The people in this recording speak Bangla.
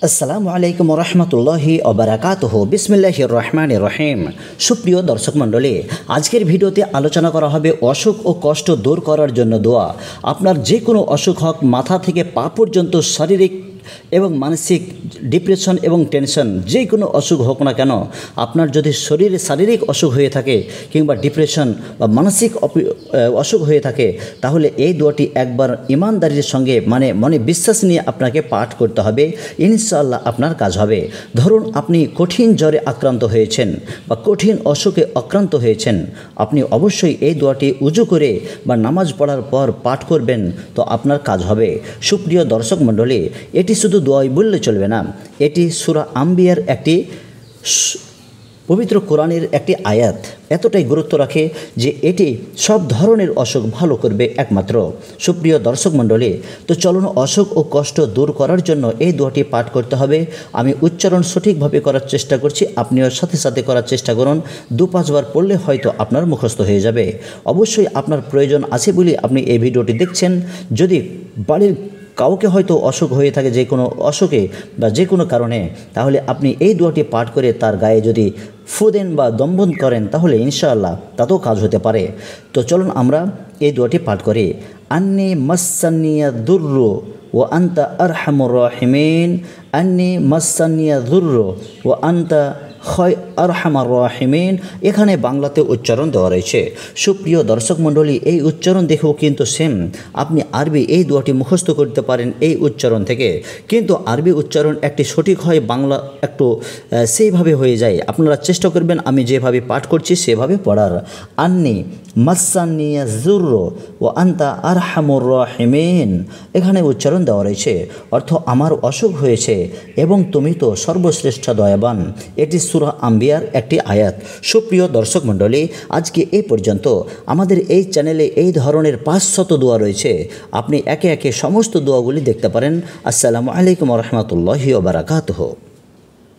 আসসালামু আলাইকুম রহমতুল্লাহি ওবারাকাতুহু বিসমিল্লাহির রহমানির রহিম। সুপ্রিয় দর্শক মণ্ডলী, আজকের ভিডিওতে আলোচনা করা হবে অসুখ ও কষ্ট দূর করার জন্য দোয়া। আপনার যে কোনো অসুখ হোক, মাথা থেকে পা পর্যন্ত শারীরিক এবং মানসিক ডিপ্রেশন এবং টেনশন, যে কোনো অসুখ হোক না কেন, আপনার যদি শরীরে শারীরিক অসুখ হয়ে থাকে কিংবা ডিপ্রেশন বা মানসিক অসুখ হয়ে থাকে, তাহলে এই দোয়াটি একবার ইমানদারির সঙ্গে মনে বিশ্বাস নিয়ে আপনাকে পাঠ করতে হবে। ইনশাআল্লাহ আপনার কাজ হবে। ধরুন আপনি কঠিন জ্বরে আক্রান্ত হয়েছেন বা কঠিন অসুখে আক্রান্ত হয়েছেন, আপনি অবশ্যই এই দোয়াটি উজু করে বা নামাজ পড়ার পর পাঠ করবেন, তো আপনার কাজ হবে। সুপ্রিয় দর্শক মণ্ডলী, এটি শুধু দোয়াই বললে চলবে না, এটি সূরা আম্বিয়ার একটি পবিত্র কোরআনের একটি আয়াত। এতটাই গুরুত্ব রাখে যে এটি সব ধরনের অসুখ ভালো করবে একমাত্র। সুপ্রিয় দর্শক মণ্ডলী, তো চলুন অসুখ ও কষ্ট দূর করার জন্য এই দোয়াটি পাঠ করতে হবে। আমি উচ্চারণ সঠিকভাবে করার চেষ্টা করছি, আপনিও সাথে সাথে করার চেষ্টা করুন। 2-5 বার পড়লে হয়তো আপনার মুখস্থ হয়ে যাবে। অবশ্যই আপনার প্রয়োজন আছে বলে আপনি এই ভিডিওটি দেখছেন। যদি বাড়ির কাউকে হয়তো অসুখ হয়ে থাকে, যে কোনো অসুখে বা যে কোনো কারণে, তাহলে আপনি এই দোয়াটি পাঠ করে তার গায়ে যদি ফু দেন বা দমবন্ধ করেন, তাহলে ইনশাআল্লাহ তাতেও কাজ হতে পারে। তো চলুন আমরা এই দোয়াটি পাঠ করি। আন্নি মাসান্নিয়া দুররু ওয়া আনতা আরহামুর রাহিমিন, আন্নি মাসান্নিয়া দুররু ওয়া আনতা আরহামার রাহিমিন। এখানে বাংলাতে উচ্চারণ দেওয়া রয়েছে। সুপ্রিয় দর্শক মণ্ডলী, এই উচ্চারণ দেখেও কিন্তু সেম আপনি আরবি এই দোয়াটি মুখস্থ করতে পারেন এই উচ্চারণ থেকে, কিন্তু আরবি উচ্চারণ একটি সঠিক হয়, বাংলা একটু সেইভাবে হয়ে যায়। আপনারা চেষ্টা করবেন আমি যেভাবে পাঠ করছি সেভাবে পড়ার। আন্নি মাসান্নিয়া যুররু ওয়া আনতা আরহামুর রাহিমিন, এখানে উচ্চারণ দেওয়া রয়েছে, অর্থ আমার অসুখ হয়েছে এবং তুমি তো সর্বশ্রেষ্ঠ দয়াবান। এটি সূরা আম্বিয়ার একটি আয়াত। সুপ্রিয় দর্শক মণ্ডলী, আজকে এই পর্যন্ত। আমাদের এই চ্যানেলে এই ধরনের 500 দোয়া রয়েছে, আপনি একে একে সমস্ত দোয়াগুলি দেখতে পারেন। আসসালামু আলাইকুম রহমতুল্লাহি ওয়া বারাকাতুহু।